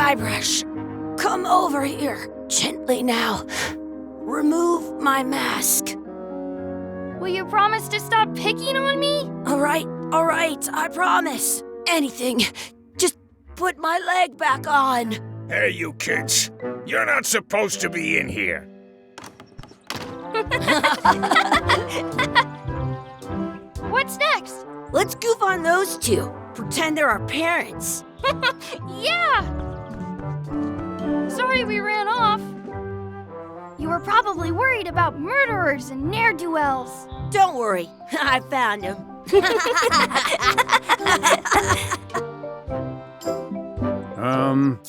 Guybrush, come over here. Gently now. Remove my mask. Will you promise to stop picking on me? All right, I promise. Anything. Just put my leg back on. Hey, you kids. You're not supposed to be in here. What's next? Let's goof on those two. Pretend they're our parents. Yeah! Sorry we ran off. You were probably worried about murderers and ne'er-do-wells. Don't worry, I found him.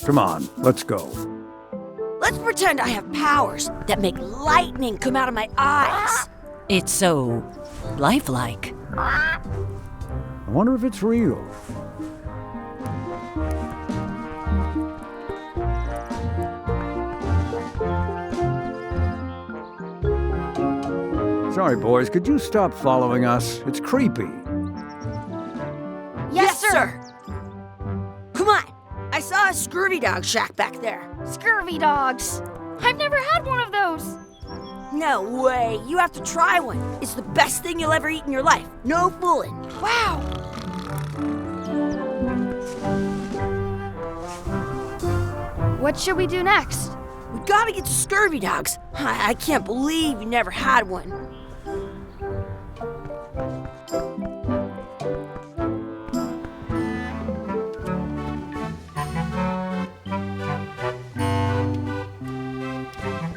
Come on, let's go. Let's pretend I have powers that make lightning come out of my eyes. It's so lifelike. I wonder if it's real. Sorry, boys, could you stop following us? It's creepy. Yes, sir. Come on. I saw a scurvy dog shack back there. Scurvy dogs. I've never had one of those. No way. You have to try one. It's the best thing you'll ever eat in your life. No fooling. Wow. What should we do next? We gotta get to scurvy dogs. I can't believe you never had one.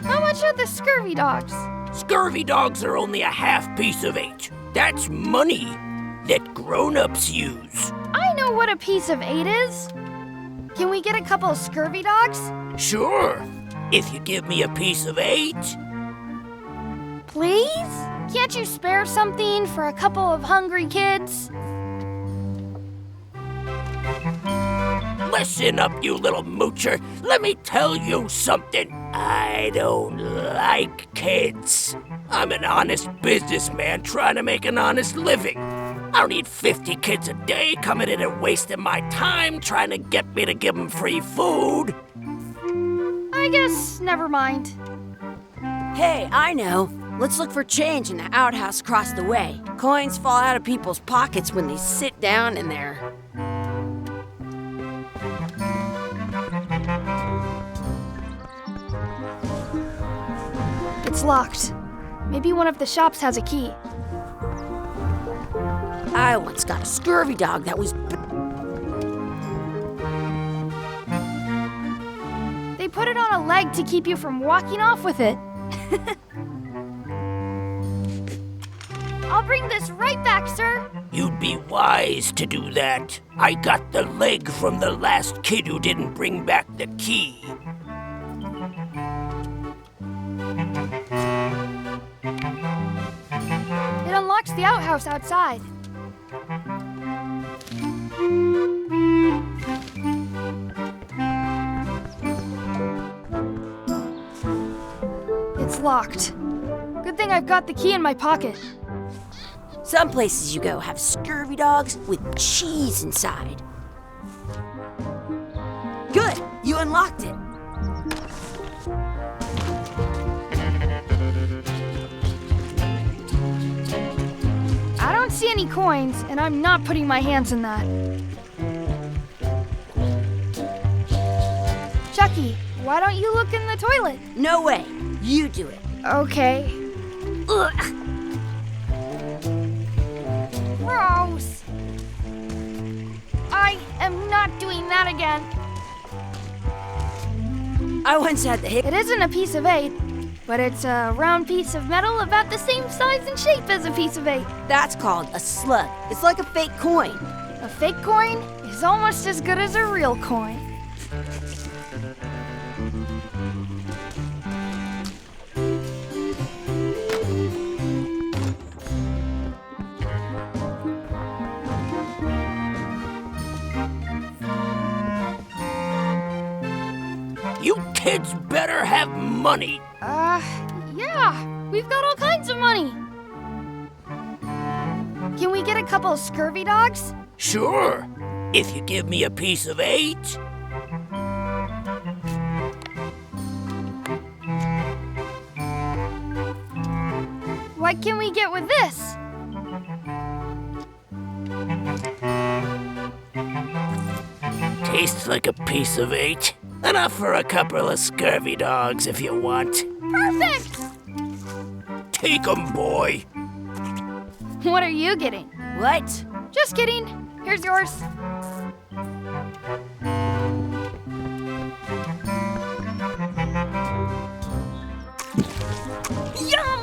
How much are the scurvy dogs? Scurvy dogs are only a half piece of 8. That's money that grown-ups use. I know what a piece of 8 is. Can we get a couple of scurvy dogs? Sure, if you give me a piece of 8. Please? Can't you spare something for a couple of hungry kids? Listen up, you little moocher. Let me tell you something. I don't like kids. I'm an honest businessman trying to make an honest living. I don't need 50 kids a day coming in and wasting my time trying to get me to give them free food. I guess never mind. Hey, I know. Let's look for change in the outhouse across the way. Coins fall out of people's pockets when they sit down in there. It's locked. Maybe one of the shops has a key. I once got a scurvy dog that was... They put it on a leg to keep you from walking off with it. I'll bring this right back, sir. You'd be wise to do that. I got the leg from the last kid who didn't bring back the key. It unlocks the outhouse outside. It's locked. Good thing I've got the key in my pocket. Some places you go have scurvy dogs with cheese inside. Good, you unlocked it. I don't see any coins, and I'm not putting my hands in that. Chucky, why don't you look in the toilet? No way, you do it. Okay. Ugh. Gross. I am not doing that again. I once had the hit. It isn't a piece of 8, but it's a round piece of metal about the same size and shape as a piece of 8. That's called a slug. It's like a fake coin. A fake coin is almost as good as a real coin. You kids better have money. Yeah, we've got all kinds of money. Can we get a couple of scurvy dogs? Sure, if you give me a piece of 8. What can we get with this? Tastes like a piece of eight. Enough for a couple of scurvy dogs if you want. Perfect! Take 'em, boy. What are you getting? What? Just kidding. Here's yours. Yum!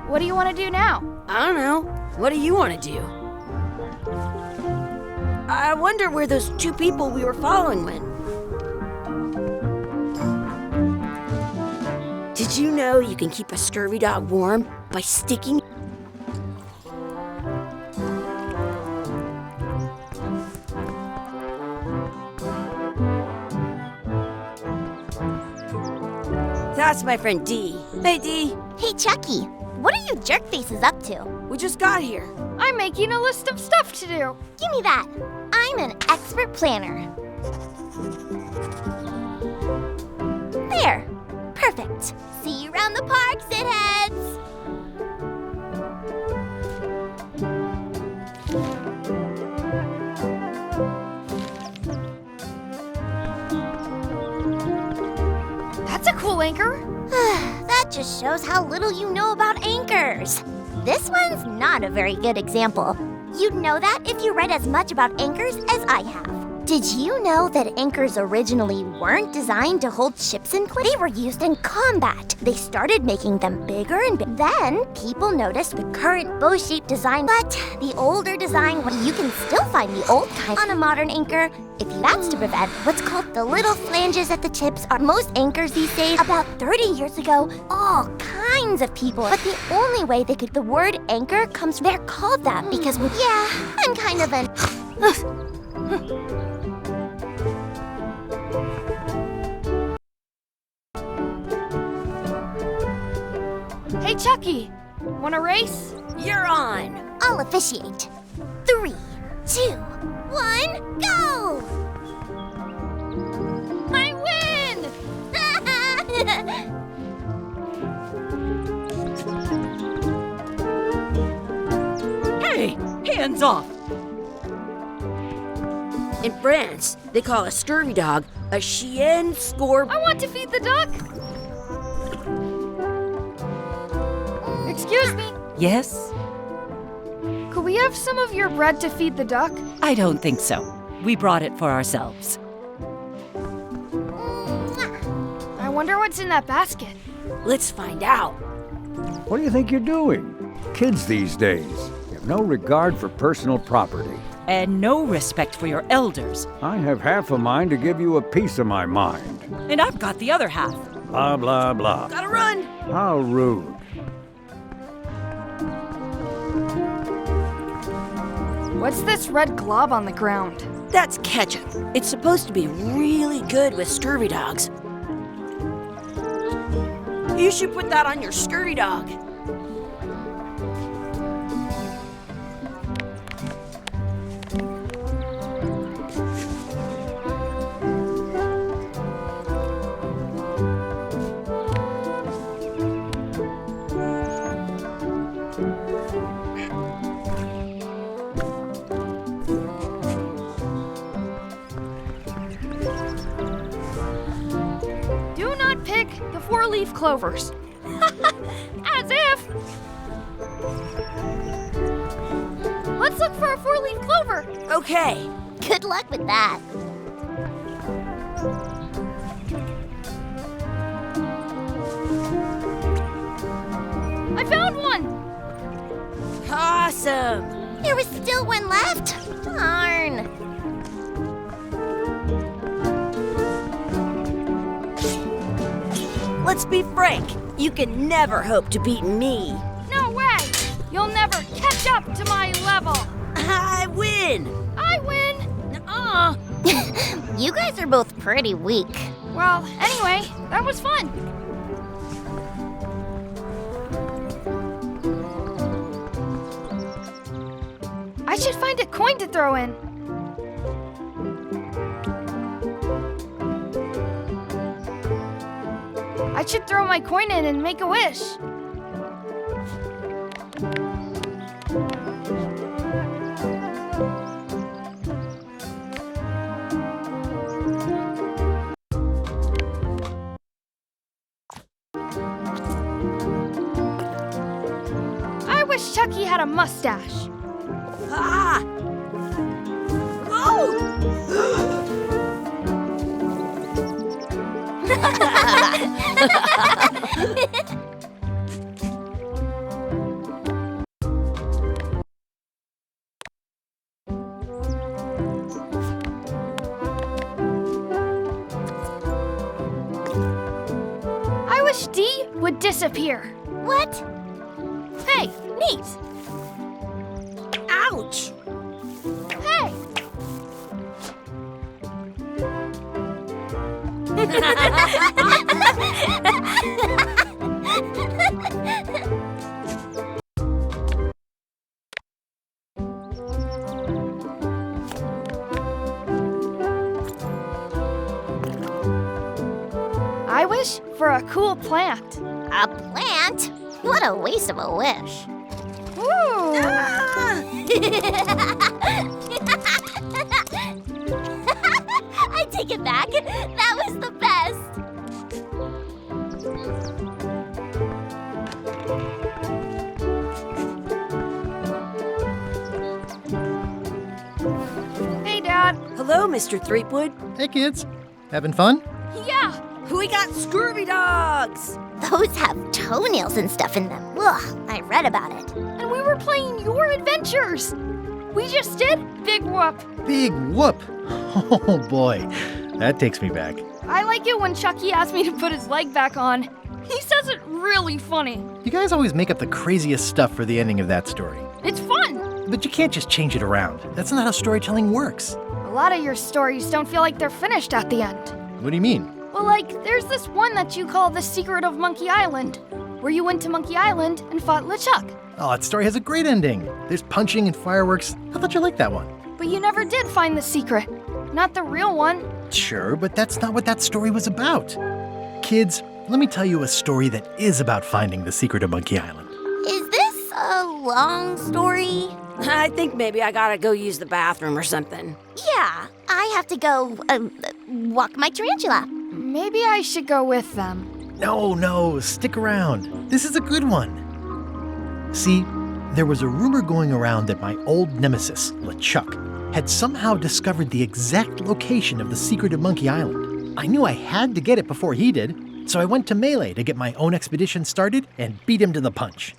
What do you want to do now? I don't know. What do you want to do? I wonder where those two people we were following went. Did you know you can keep a scurvy dog warm by sticking? That's my friend Dee. Hey, Dee. Hey, Chucky, what are you jerk faces up to? We just got here. I'm making a list of stuff to do. Give me that. I'm an expert planner. There. Perfect. See you around the park, shitheads. That's a cool anchor. That just shows how little you know about anchors. This one's not a very good example. You'd know that if you read as much about anchors as I have. Did you know that anchors originally weren't designed to hold ships in place? They were used in combat. They started making them bigger and then people noticed the current bow-shaped design, but the older design, you can still find the old kind on a modern anchor. If that's to prevent what's called the little flanges at the tips are most anchors these days. About 30 years ago, all kinds of people, but the only way they could, the word anchor comes, they're called that because, yeah, I'm kind of an... Hey, Chucky, want to race? You're on. I'll officiate. 3, 2, 1, go! I win! Hey, hands off! In France, they call a scurvy dog a chien score. I want to feed the duck. Excuse me, Yes? could we have some of your bread to feed the duck? I don't think so. We brought it for ourselves. I wonder what's in that basket. Let's find out. What do you think you're doing? Kids these days have no regard for personal property. And no respect for your elders. I have half a mind to give you a piece of my mind. And I've got the other half. Blah, blah, blah. Gotta run. How rude. What's this red glob on the ground? That's ketchup. It's supposed to be really good with scurvy dogs. You should put that on your scurvy dog. Do not pick the 4-leaf clovers. As if! Let's look for a 4-leaf clover. Okay. Good luck with that. I found one! Awesome. There was still one left. Darn. Let's be frank. You can never hope to beat me. No way! You'll never catch up to my level. I win. I win! You guys are both pretty weak. Well, anyway, that was fun. I should find a coin to throw in. I should throw my coin in and make a wish. wish Chucky had a mustache. Ah! Oh! I wish D would disappear. What? Hey, neat. Ouch! Hey. I wish for a cool plant. A plant? What a waste of a wish. Ooh. I take it back. That was the best. Hey, Dad. Hello, Mr. Threepwood. Hey kids, having fun? Yeah. We got Scurvy dogs! Those have toenails and stuff in them. Ugh, I read about it. And we were playing your adventures. We just did Big Whoop. Big whoop! Oh boy, that takes me back. I like it when Chucky asks me to put his leg back on. He says it really funny. You guys always make up the craziest stuff for the ending of that story. It's fun. But you can't just change it around. That's not how storytelling works. A lot of your stories don't feel like they're finished at the end. What do you mean? Well, like, there's this one that you call The Secret of Monkey Island, where you went to Monkey Island and fought LeChuck. Oh, that story has a great ending. There's punching and fireworks. I thought you liked that one. But you never did find the secret. Not the real one. Sure, but that's not what that story was about. Kids, let me tell you a story that is about finding the secret of Monkey Island. Is this a long story? I think maybe I gotta go use the bathroom or something. Yeah, I have to go walk my tarantula. Maybe I should go with them. No, stick around. This is a good one. See, there was a rumor going around that my old nemesis, LeChuck, had somehow discovered the exact location of the secret of Monkey Island. I knew I had to get it before he did, so I went to Melee to get my own expedition started and beat him to the punch.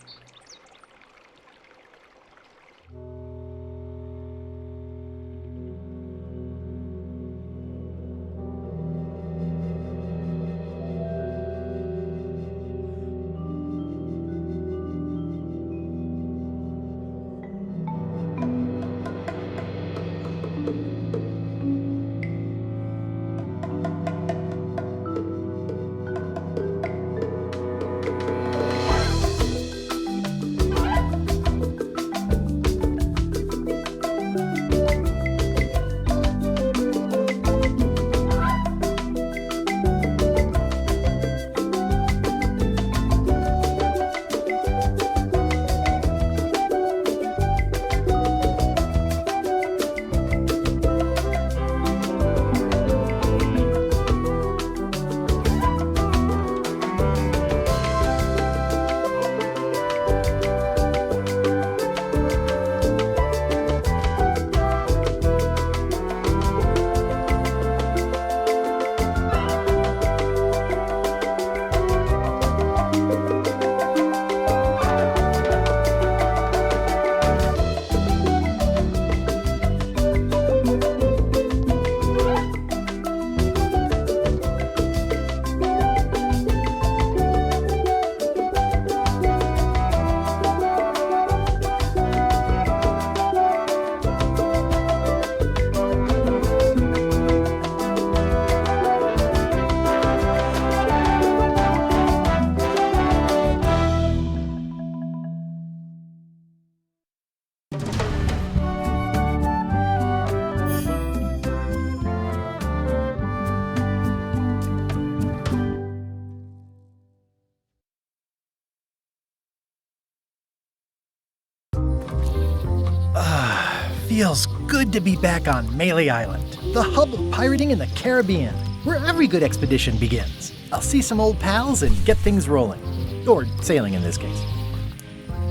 Feels good to be back on Melee Island, the hub of pirating in the Caribbean, where every good expedition begins. I'll see some old pals and get things rolling. Or sailing in this case.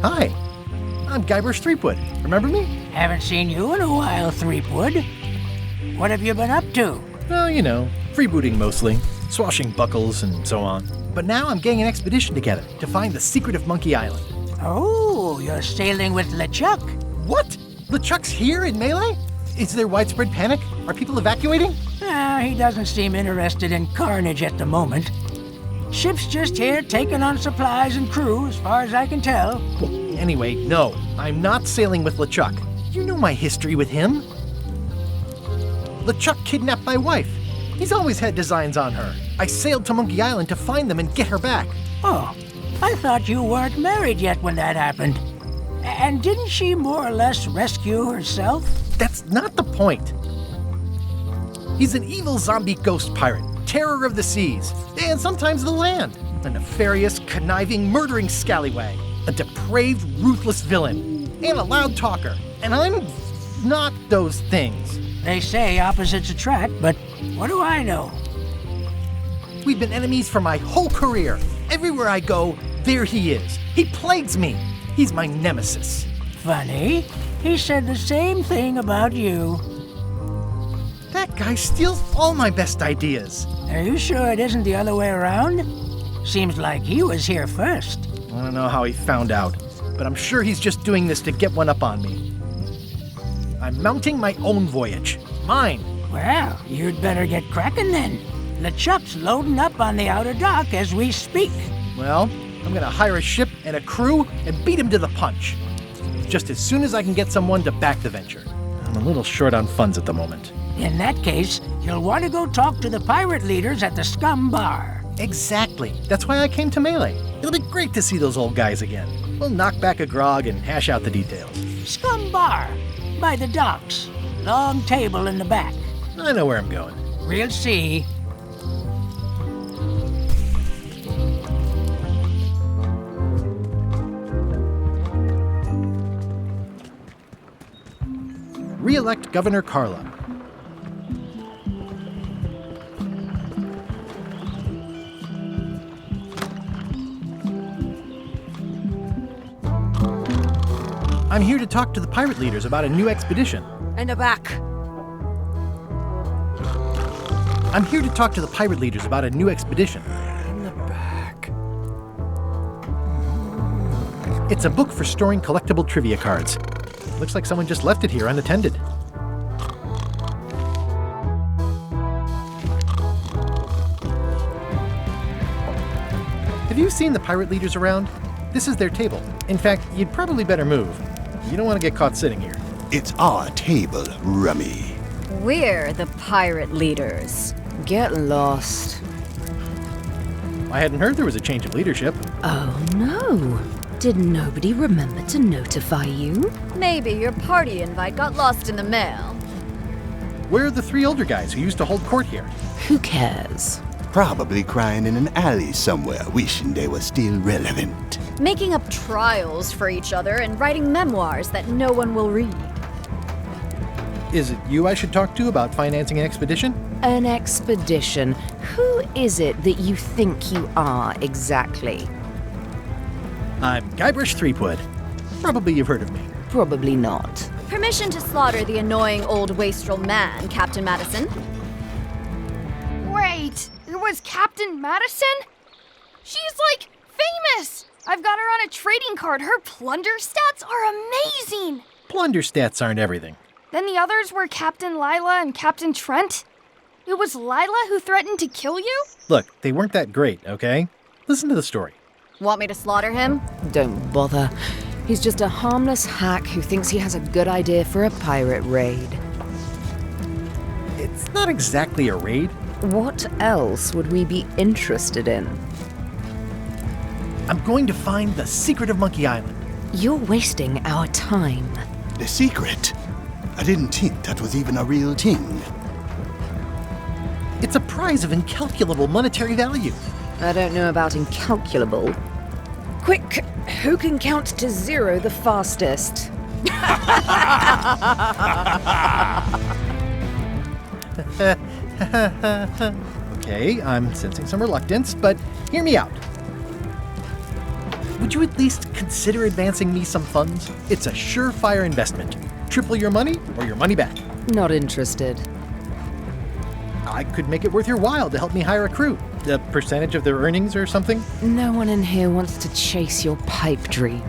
Hi, I'm Guybrush Threepwood. Remember me? Haven't seen you in a while, Threepwood. What have you been up to? Well, you know, freebooting mostly, swashbuckles and so on. But now I'm getting an expedition together to find the secret of Monkey Island. Oh, you're sailing with LeChuck. What? LeChuck's here in Melee? Is there widespread panic? Are people evacuating? He doesn't seem interested in carnage at the moment. Ship's just here taking on supplies and crew, as far as I can tell. Well, anyway, no, I'm not sailing with LeChuck. You know my history with him. LeChuck kidnapped my wife. He's always had designs on her. I sailed to Monkey Island to find them and get her back. Oh, I thought you weren't married yet when that happened. And didn't she more or less rescue herself? That's not the point. He's an evil zombie ghost pirate, terror of the seas, and sometimes the land. A nefarious, conniving, murdering scallywag. A depraved, ruthless villain. And a loud talker. And I'm not those things. They say opposites attract, but what do I know? We've been enemies for my whole career. Everywhere I go, there he is. He plagues me. He's my nemesis. Funny. He said the same thing about you. That guy steals all my best ideas. Are you sure it isn't the other way around? Seems like he was here first. I don't know how he found out, but I'm sure he's just doing this to get one up on me. I'm mounting my own voyage. Mine. Well, you'd better get cracking then. LeChuck's loading up on the outer dock as we speak. Well, I'm gonna hire a ship and a crew and beat him to the punch. Just as soon as I can get someone to back the venture. I'm a little short on funds at the moment. In that case, you'll want to go talk to the pirate leaders at the Scum Bar. Exactly. That's why I came to Melee. It'll be great to see those old guys again. We'll knock back a grog and hash out the details. Scum Bar, by the docks. Long table in the back. I know where I'm going. We'll see. Re-elect Governor Carla. I'm here to talk to the pirate leaders about a new expedition. In the back. I'm here to talk to the pirate leaders about a new expedition. In the back. It's a book for storing collectible trivia cards. Looks like someone just left it here unattended. Have you seen the pirate leaders around? This is their table. In fact, you'd probably better move. You don't want to get caught sitting here. It's our table, Rummy. We're the pirate leaders. Get lost. I hadn't heard there was a change of leadership. Oh no. Did nobody remember to notify you? Maybe your party invite got lost in the mail. Where are the three older guys who used to hold court here? Who cares? Probably crying in an alley somewhere, wishing they were still relevant. Making up trials for each other and writing memoirs that no one will read. Is it you I should talk to about financing an expedition? An expedition? Who is it that you think you are exactly? I'm Guybrush Threepwood. Probably you've heard of me. Probably not. Permission to slaughter the annoying old wastrel man, Captain Madison. Wait, it was Captain Madison? She's like famous! I've got her on a trading card. Her plunder stats are amazing! Plunder stats aren't everything. Then the others were Captain Lila and Captain Trent. It was Lila who threatened to kill you? Look, they weren't that great, okay? Listen to the story. Want me to slaughter him? Don't bother. He's just a harmless hack who thinks he has a good idea for a pirate raid. It's not exactly a raid. What else would we be interested in? I'm going to find the secret of Monkey Island. You're wasting our time. The secret? I didn't think that was even a real thing. It's a prize of incalculable monetary value. I don't know about incalculable. Quick, who can count to 0 the fastest? Okay, I'm sensing some reluctance, but hear me out. would you at least consider advancing me some funds? It's a surefire investment. Triple your money or your money back. Not interested. I could make it worth your while to help me hire a crew. A percentage of their earnings or something? No one in here wants to chase your pipe dream.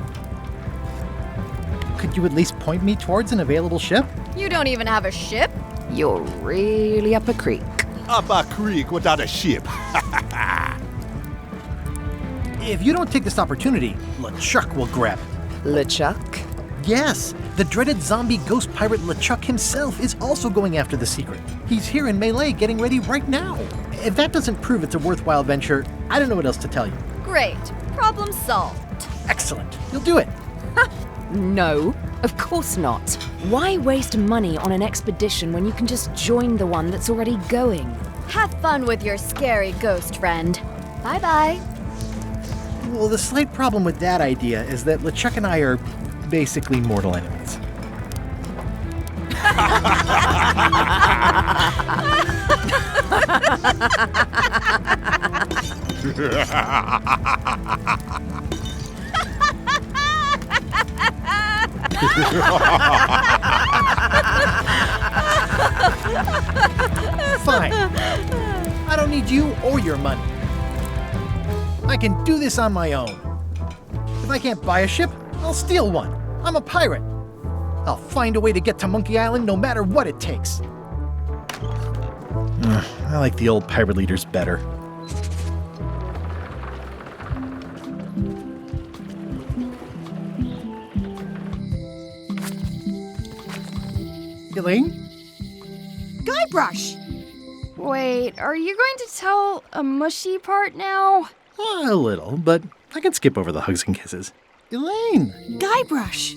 Could you at least point me towards an available ship? You don't even have a ship? You're really up a creek. Up a creek without a ship. If you don't take this opportunity, LeChuck will grab it. LeChuck? Yes, the dreaded zombie ghost pirate LeChuck himself is also going after the secret. He's here in Melee getting ready right now. If that doesn't prove it's a worthwhile venture, I don't know what else to tell you. Great. Problem solved. Excellent. You'll do it. No, of course not. Why waste money on an expedition when you can just join the one that's already going? Have fun with your scary ghost friend. Bye-bye. Well, the slight problem with that idea is that LeChuck and I are basically mortal enemies. Fine. I don't need you or your money. I can do this on my own. If I can't buy a ship, I'll steal one. I'm a pirate. I'll find a way to get to Monkey Island no matter what it takes. I like the old pirate leaders better. Elaine? Guybrush! Wait, are you going to tell a mushy part now? A little, but I can skip over the hugs and kisses. Elaine! Guybrush!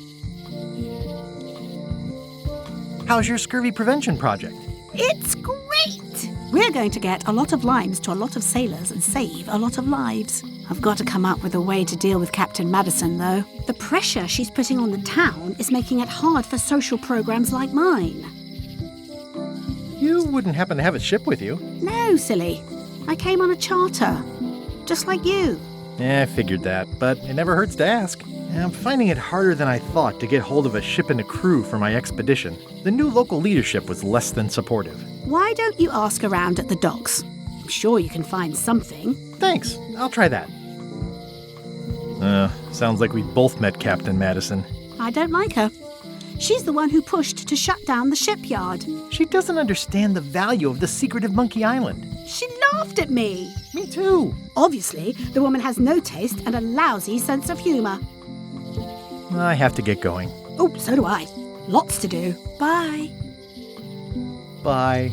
How's your scurvy prevention project? It's great! We're going to get a lot of limes to a lot of sailors and save a lot of lives. I've got to come up with a way to deal with Captain Madison, though. The pressure she's putting on the town is making it hard for social programs like mine. You wouldn't happen to have a ship with you? No, silly. I came on a charter. Just like you. Yeah, I figured that, but it never hurts to ask. I'm finding it harder than I thought to get hold of a ship and a crew for my expedition. The new local leadership was less than supportive. Why don't you ask around at the docks? I'm sure you can find something. Thanks, I'll try that. Sounds like we both met Captain Madison. I don't like her. She's the one who pushed to shut down the shipyard. She doesn't understand the value of the secret of Monkey Island. She laughed at me. Me too. Obviously, the woman has no taste and a lousy sense of humor. I have to get going. Oh, so do I. Lots to do. Bye. Bye.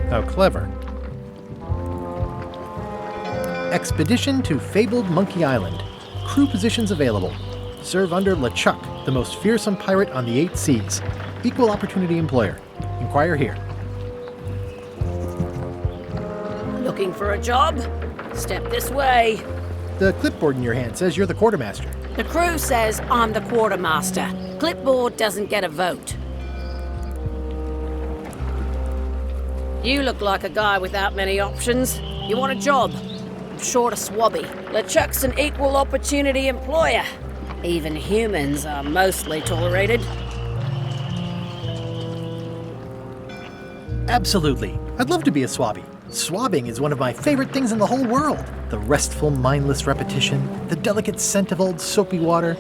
How clever. Expedition to fabled Monkey Island. Crew positions available. Serve under LeChuck, the most fearsome pirate on the 8 seas. Equal opportunity employer. Inquire here. Looking for a job? Step this way. The clipboard in your hand says you're the quartermaster. The crew says I'm the quartermaster. Clipboard doesn't get a vote. You look like a guy without many options. You want a job? I'm short a swabby. LeChuck's an equal opportunity employer. Even humans are mostly tolerated. Absolutely. I'd love to be a swabby. Swabbing is one of my favorite things in the whole world. The restful, mindless repetition, the delicate scent of old soapy water,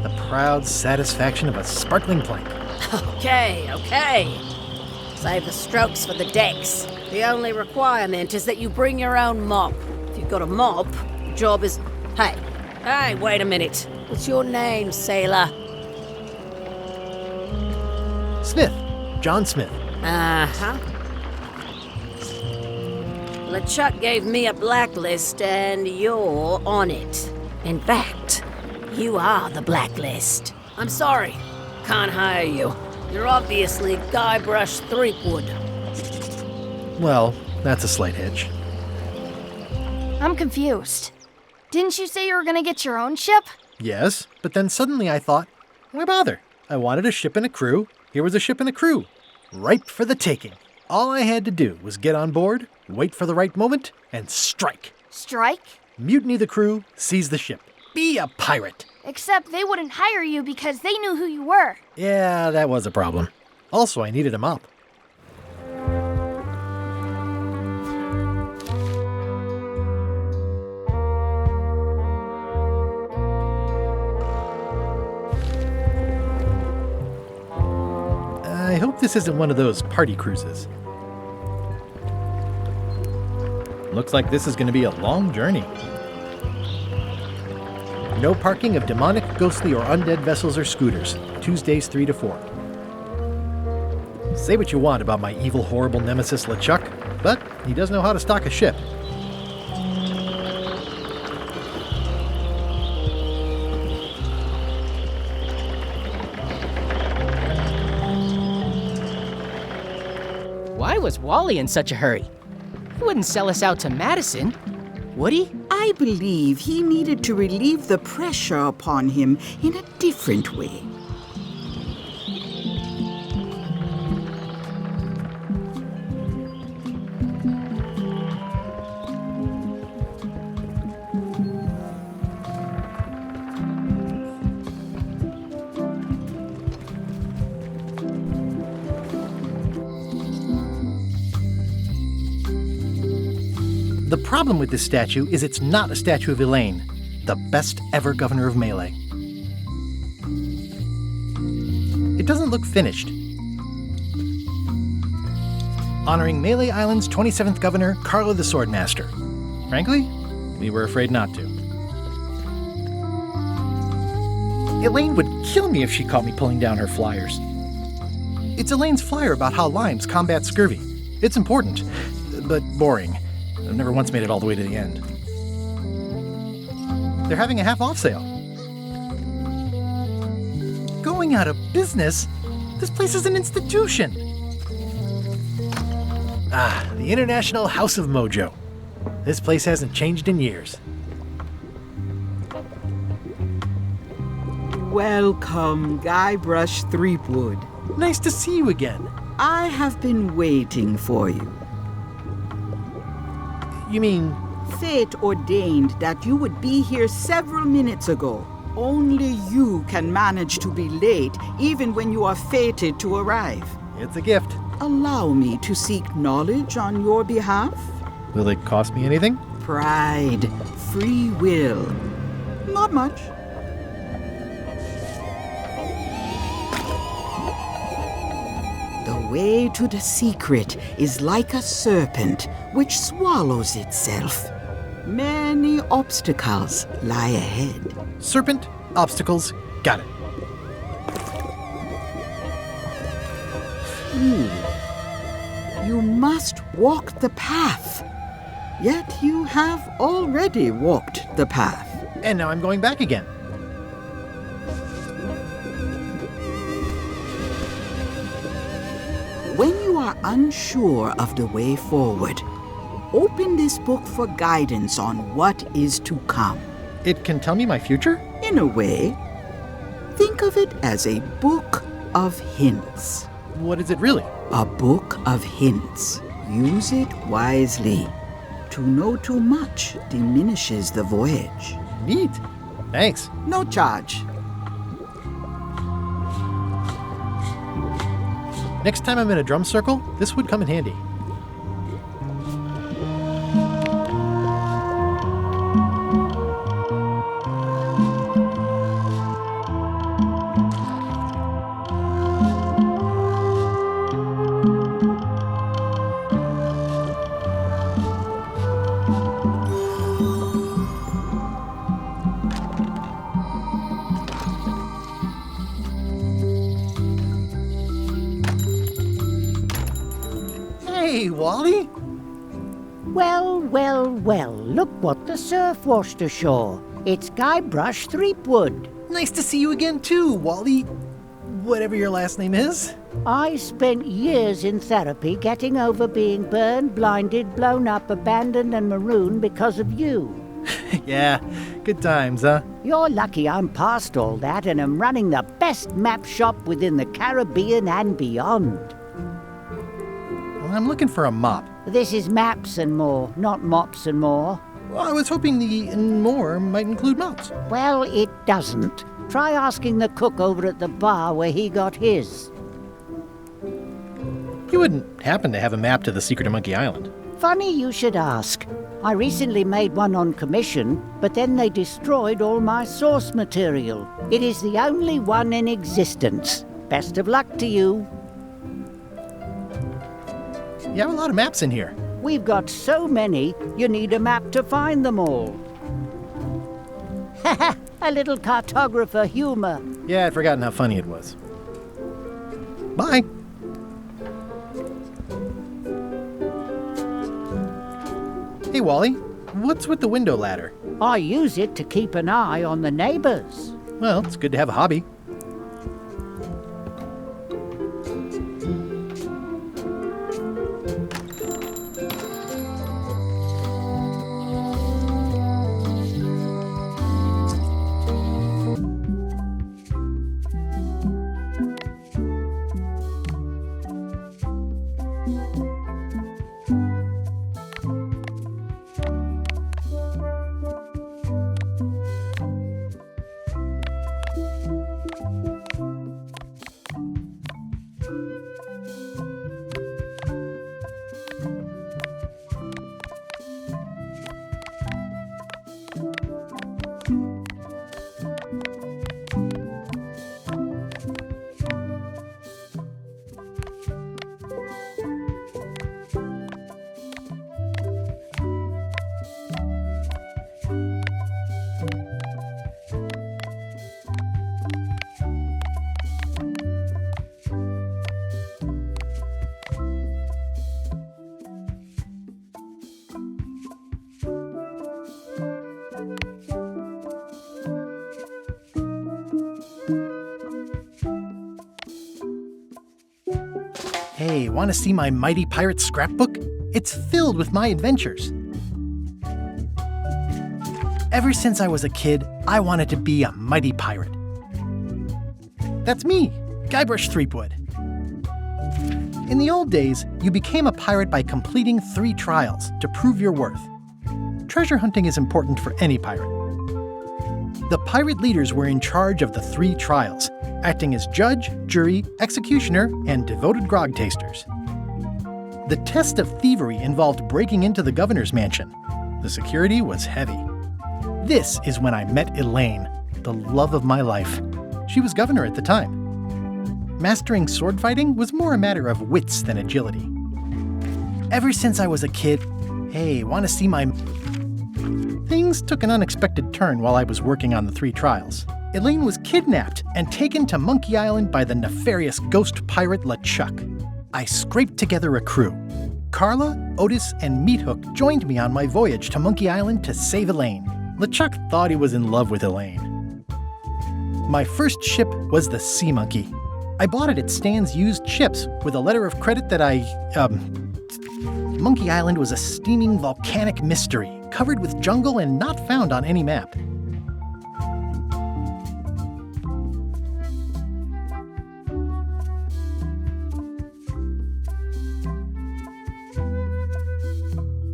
the proud satisfaction of a sparkling plank. Okay. Save the strokes for the decks. The only requirement is that you bring your own mop. If you've got a mop, the job is... Hey, wait a minute. What's your name, sailor? Smith. John Smith. Uh-huh. LeChuck gave me a blacklist, and you're on it. In fact, you are the blacklist. I'm sorry. Can't hire you. You're obviously Guybrush Threepwood. Well, that's a slight hitch. I'm confused. Didn't you say you were gonna get your own ship? Yes, but then suddenly I thought, why bother? I wanted a ship and a crew. Here was a ship and a crew. Ripe for the taking. All I had to do was get on board, wait for the right moment, and strike. Strike? Mutiny the crew, seize the ship. Be a pirate. Except they wouldn't hire you because they knew who you were. Yeah, that was a problem. Also, I needed a mop. I hope this isn't one of those party cruises. Looks like this is going to be a long journey. No parking of demonic, ghostly, or undead vessels or scooters. Tuesdays 3 to 4. Say what you want about my evil, horrible nemesis LeChuck, but he does know how to stock a ship. Why was Wally in such a hurry? He wouldn't sell us out to Madison, would he? I believe he needed to relieve the pressure upon him in a different way. The problem with this statue is it's not a statue of Elaine, the best ever governor of Melee. It doesn't look finished. Honoring Melee Island's 27th governor, Carla the Swordmaster. Frankly, we were afraid not to. Elaine would kill me if she caught me pulling down her flyers. It's Elaine's flyer about how limes combat scurvy. It's important, but boring. I've never once made it all the way to the end. They're having a half-off sale. Going out of business? This place is an institution. Ah, the International House of Mojo. This place hasn't changed in years. Welcome, Guybrush Threepwood. Nice to see you again. I have been waiting for you. You mean... Fate ordained that you would be here several minutes ago. Only you can manage to be late, even when you are fated to arrive. It's a gift. Allow me to seek knowledge on your behalf. Will it cost me anything? Pride, free will. Not much. The way to the secret is like a serpent which swallows itself. Many obstacles lie ahead. Serpent, obstacles, got it. You must walk the path. Yet you have already walked the path. And now I'm going back again. When you are unsure of the way forward, open this book for guidance on what is to come. It can tell me my future? In a way. Think of it as a book of hints. What is it really? A book of hints. Use it wisely. To know too much diminishes the voyage. Neat. Thanks. No charge. Next time I'm in a drum circle, this would come in handy. Hey, Wally! Well, well, well, look what the surf washed ashore. It's Guybrush Threepwood. Nice to see you again too, Wally. whatever your last name is. I spent years in therapy getting over being burned, blinded, blown up, abandoned, and marooned because of you. Yeah, good times, huh? You're lucky I'm past all that and am running the best map shop within the Caribbean and beyond. Well, I'm looking for a mop. This is maps and more, not mops and more. Well, I was hoping the and more might include mops. Well, it doesn't. Try asking the cook over at the bar where he got his. You wouldn't happen to have a map to the secret of Monkey Island. Funny you should ask. I recently made one on commission, but then they destroyed all my source material. It is the only one in existence. Best of luck to you. You have a lot of maps in here. We've got so many, you need a map to find them all. Haha, a little cartographer humor. Yeah, I'd forgotten how funny it was. Bye. Hey, Wally, what's with the window ladder? I use it to keep an eye on the neighbors. Well, it's good to have a hobby. Hey, want to see my Mighty Pirate Scrapbook? It's filled with my adventures. Ever since I was a kid, I wanted to be a mighty pirate. That's me, Guybrush Threepwood. In the old days, you became a pirate by completing 3 trials to prove your worth. Treasure hunting is important for any pirate. The pirate leaders were in charge of the 3 trials, acting as judge, jury, executioner, and devoted grog tasters. The test of thievery involved breaking into the governor's mansion. The security was heavy. This is when I met Elaine, the love of my life. She was governor at the time. Mastering sword fighting was more a matter of wits than agility. Ever since I was a kid, hey, want to see my... Things took an unexpected turn while I was working on the 3 trials. Elaine was kidnapped and taken to Monkey Island by the nefarious ghost pirate LeChuck. I scraped together a crew. Carla, Otis, and Meathook joined me on my voyage to Monkey Island to save Elaine. LeChuck thought he was in love with Elaine. My first ship was the Sea Monkey. I bought it at Stan's used ships with a letter of credit that Monkey Island was a steaming volcanic mystery, covered with jungle and not found on any map.